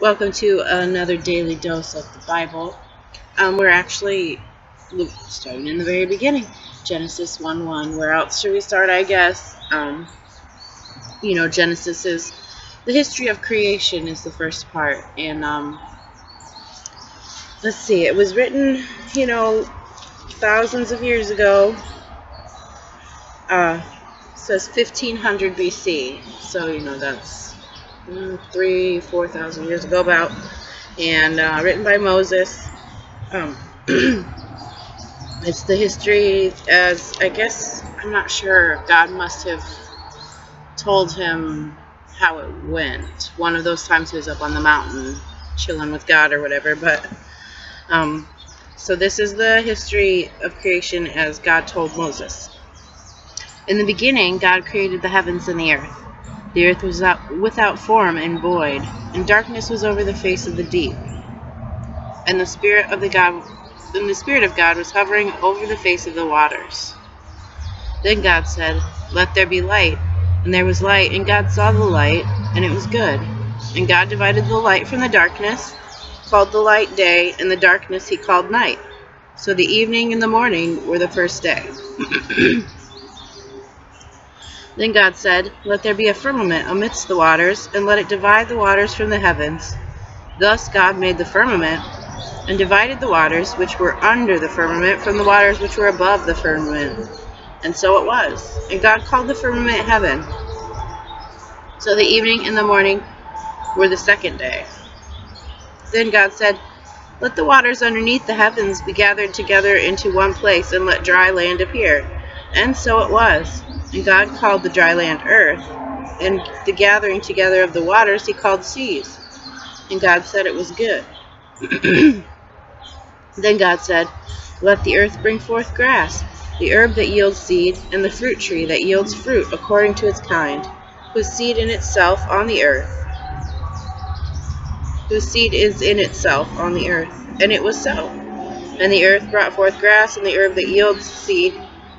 Welcome to another daily dose of the Bible. We're actually starting in the very beginning, Genesis 1:1. Where else should we start, I guess? Genesis is the history of creation is the first part. And let's see, it was written, thousands of years ago. It says 1500 BC. So, that's 4,000 years ago about. And written by Moses. Um, It's the history as, I guess, I'm not sure, God must have told him how it went. One of those times he was up on the mountain chilling with God or whatever, but, so this is the history of creation as God told Moses. In the beginning, God created the heavens and the earth. The earth was without form and void, and darkness was over the face of the deep. And the Spirit of God was hovering over the face of the waters. Then God said, "Let there be light." And there was light, and God saw the light, and it was good. And God divided the light from the darkness, called the light day, and the darkness he called night. So the evening and the morning were the first day. Then God said, "Let there be a firmament amidst the waters, and let it divide the waters from the heavens." Thus God made the firmament, and divided the waters which were under the firmament from the waters which were above the firmament. And so it was. And God called the firmament heaven. So the evening and the morning were the second day. Then God said, "Let the waters underneath the heavens be gathered together into one place, and let dry land appear." And so it was. And God called the dry land earth, and the gathering together of the waters he called seas. And God said it was good. Then God said, "Let the earth bring forth grass, the herb that yields seed, and the fruit tree that yields fruit according to its kind, whose seed is in itself on the earth. And it was so. And the earth brought forth grass, and the herb that yields seed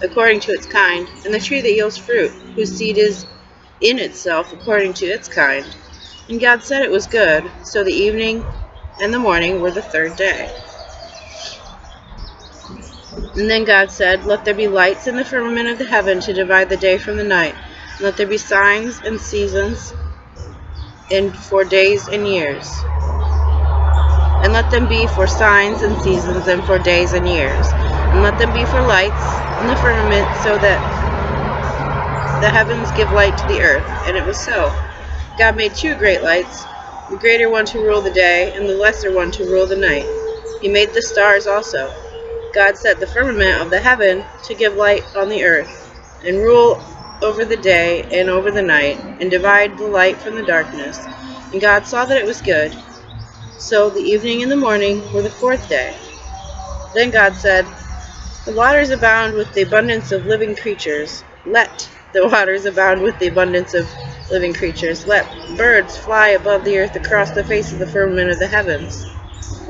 according to its kind, and the tree that yields fruit, whose seed is in itself according to its kind. And God said it was good. So the evening and the morning were the third day. And then God said, "Let there be lights in the firmament of the heaven to divide the day from the night. And let there be signs and seasons, and for days and years. And let them be for signs and seasons, and for days and years. And let them be for lights in the firmament, so that the heavens give light to the earth." And it was so. God made two great lights, the greater one to rule the day, and the lesser one to rule the night. He made the stars also. God set the firmament of the heaven to give light on the earth, and rule over the day and over the night, and divide the light from the darkness. And God saw that it was good. So the evening and the morning were the fourth day. Then God said, "The waters abound with the abundance of living creatures. Let the waters abound with the abundance of living creatures. Let birds fly above the earth across the face of the firmament of the heavens."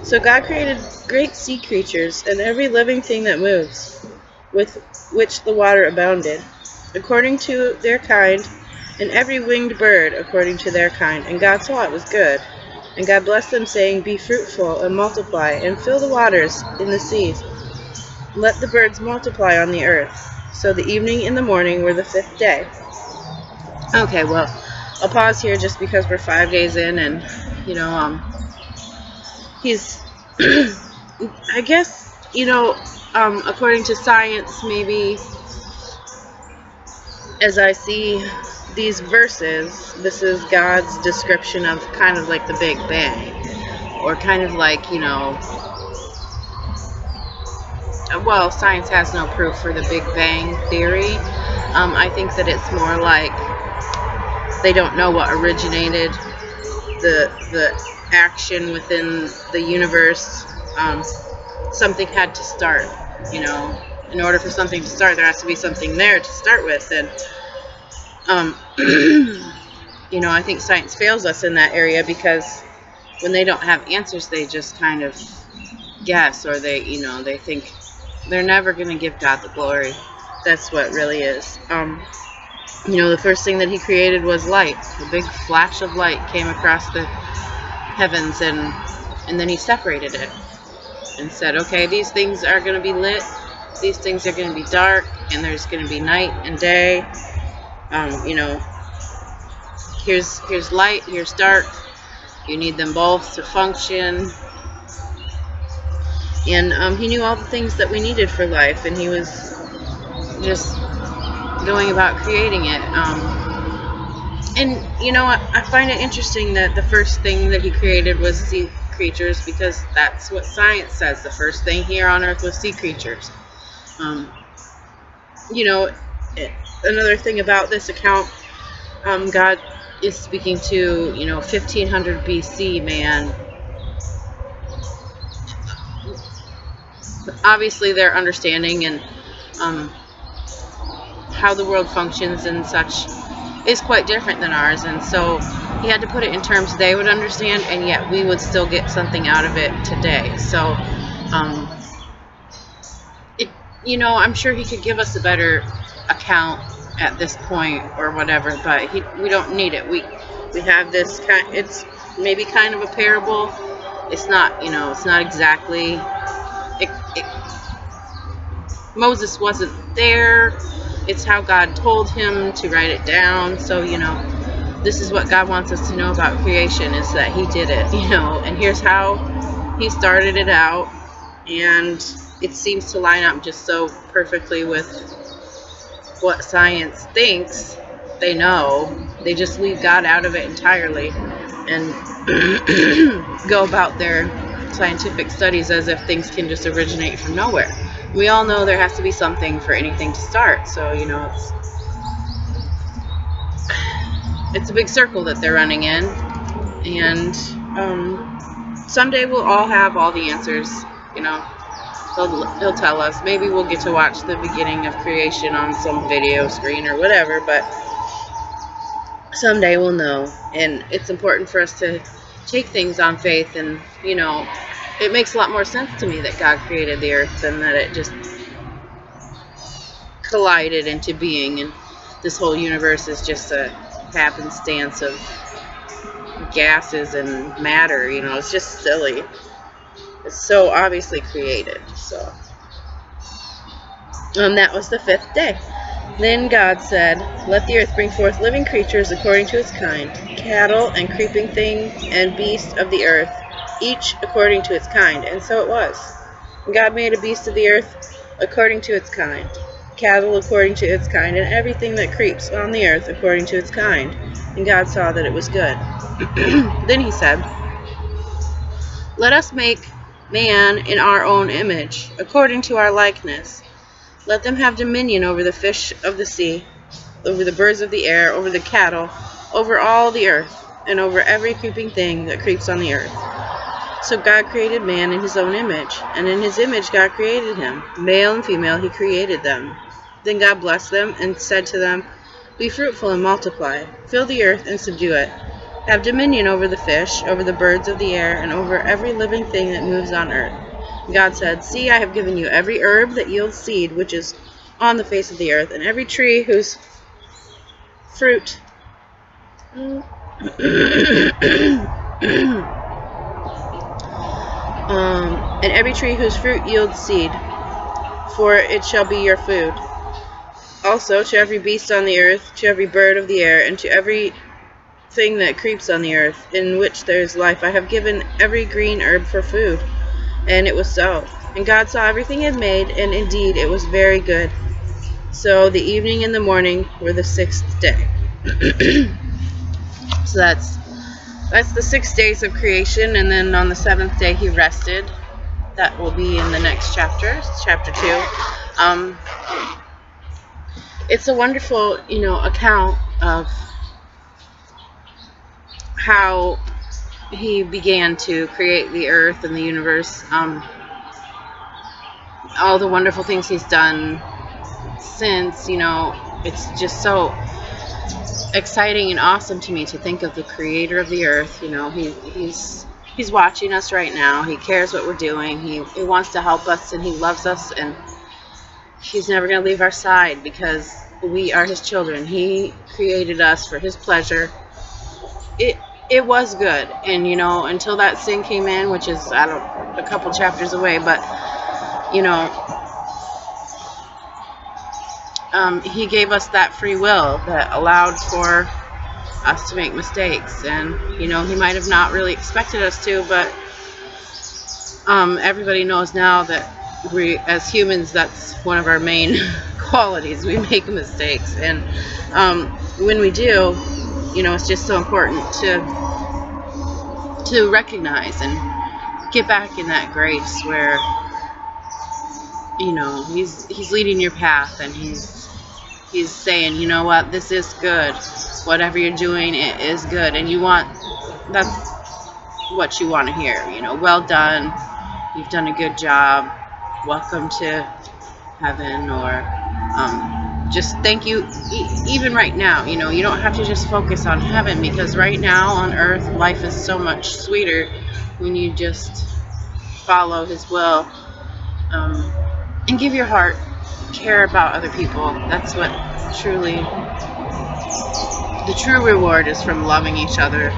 So God created great sea creatures, and every living thing that moves, with which the water abounded, according to their kind, and every winged bird according to their kind. And God saw it was good. And God blessed them, saying, "Be fruitful, and multiply, and fill the waters in the seas. Let the birds multiply on the earth." So the evening and the morning were the fifth day. Okay, well, I'll pause here just because we're 5 days in, and, he's, I guess, according to science, maybe, as I see these verses, this is God's description of kind of like the Big Bang, or kind of like, well, science has no proof for the Big Bang theory. I think that it's more like they don't know what originated the action within the universe. Something had to start, in order for something to start, there has to be something there to start with. And I think science fails us in that area, because when they don't have answers, they just kind of guess, or they think they're never going to give God the glory. That's what really is. The first thing that he created was light. A big flash of light came across the heavens, and then he separated it and said, okay, these things are going to be lit, these things are going to be dark, and there's going to be night and day. Here's light, here's dark. You need them both to function. And he knew all the things that we needed for life, and he was just going about creating it. I find it interesting that the first thing that he created was sea creatures, because that's what science says. The first thing here on earth was sea creatures. Another thing about this account, God is speaking to, 1500 BC man. Obviously, their understanding and how the world functions and such is quite different than ours, and so he had to put it in terms they would understand, and yet we would still get something out of it today. So, I'm sure he could give us a better account at this point or whatever, but we don't need it. We have this it's maybe kind of a parable. It's not, it's not exactly. Moses wasn't there. It's how God told him to write it down. So, this is what God wants us to know about creation, is that he did it, and here's how he started it out. And it seems to line up just so perfectly with what science thinks they know. They just leave God out of it entirely and go about their scientific studies as if things can just originate from nowhere. We all know there has to be something for anything to start. So, it's a big circle that they're running in. And someday we'll all have all the answers. He'll tell us. Maybe we'll get to watch the beginning of creation on some video screen or whatever, but someday we'll know. And it's important for us to take things on faith, and it makes a lot more sense to me that God created the earth than that it just collided into being, and this whole universe is just a happenstance of gases and matter. It's just silly. It's so obviously created. So that was the 5th day. Then God said, let the earth bring forth living creatures according to its kind, cattle and creeping thing and beasts of the earth, each according to its kind. And so it was. And God made a beast of the earth according to its kind, cattle according to its kind, and everything that creeps on the earth according to its kind. And God saw that it was good. Then he said, let us make man in our own image, according to our likeness. Let them have dominion over the fish of the sea, over the birds of the air, over the cattle, over all the earth, and over every creeping thing that creeps on the earth. So God created man in his own image, and in his image God created him. Male and female he created them. Then God blessed them and said to them, be fruitful and multiply, fill the earth and subdue it. Have dominion over the fish, over the birds of the air, and over every living thing that moves on earth. God said, see, I have given you every herb that yields seed, which is on the face of the earth, and every tree whose fruit yields seed, for it shall be your food. Also to every beast on the earth, to every bird of the air, and to every thing that creeps on the earth, in which there is life, I have given every green herb for food. And it was so. And God saw everything he had made, and indeed it was very good. So the evening and the morning were the 6th day. So that's the 6 days of creation, and then on the 7th day he rested. That will be in the next chapter, chapter 2. It's a wonderful, account of how he began to create the earth and the universe. All the wonderful things he's done since, it's just so exciting and awesome to me to think of the creator of the earth. He's watching us right now. He cares what we're doing. He wants to help us, and he loves us, and he's never going to leave our side because we are his children. He created us for his pleasure. it was good. And until that sin came in, which is, I don't, a couple chapters away, but you know he gave us that free will that allowed for us to make mistakes. And he might have not really expected us to, but everybody knows now that we, as humans, that's one of our main qualities. We make mistakes, and when we do, it's just so important to recognize and get back in that grace where he's leading your path, and he's saying, you know what, this is good. Whatever you're doing, it is good, and that's what you want to hear. Well done. You've done a good job. Welcome to heaven, or just thank you. Even right now, you don't have to just focus on heaven, because right now on earth, life is so much sweeter when you just follow his will, and give your heart, care about other people. That's what the true reward is, from loving each other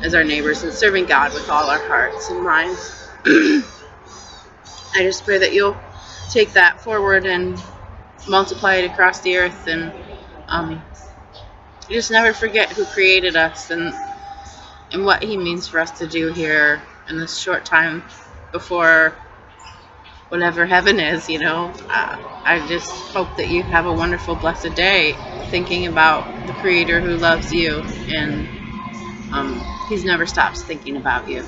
as our neighbors and serving God with all our hearts and minds. I just pray that you'll take that forward and multiply it across the earth, and just never forget who created us, and what he means for us to do here in this short time before whatever heaven is. I just hope that you have a wonderful, blessed day thinking about the Creator who loves you, and he never stops thinking about you.